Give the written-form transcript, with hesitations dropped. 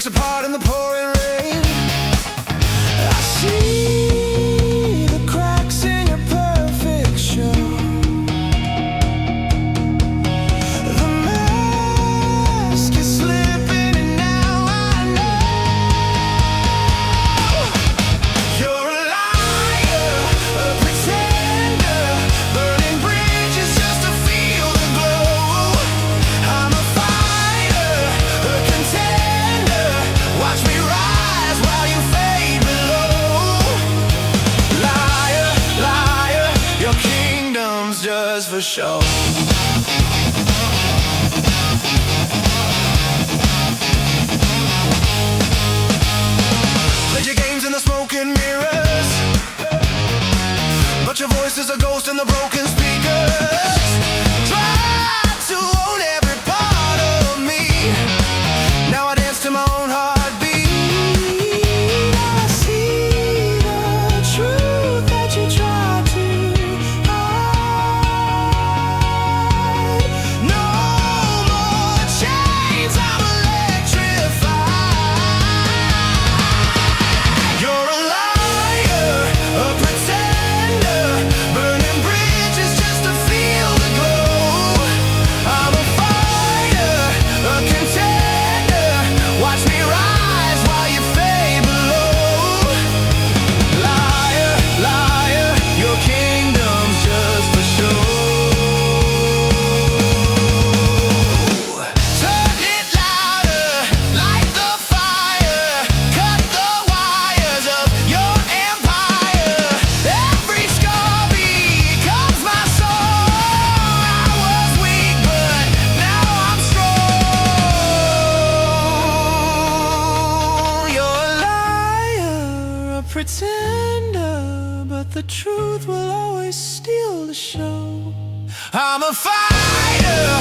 Apart in the pouring rain, I see the cracks in your perfect show. The mask is slipping and now I know you're a liar, a pretender, burning bridges just to feel the glow. I'm a fighter, a contender. Watch me rise while you fade below. Liar, liar, your kingdom's just for show. Played your games in the smoke and mirrors, but your voice is a ghost in the broken speakers. Tried to own every part of me. Now I dance to my own heart. Pretender, but the truth will always steal the show. I'm a fighter,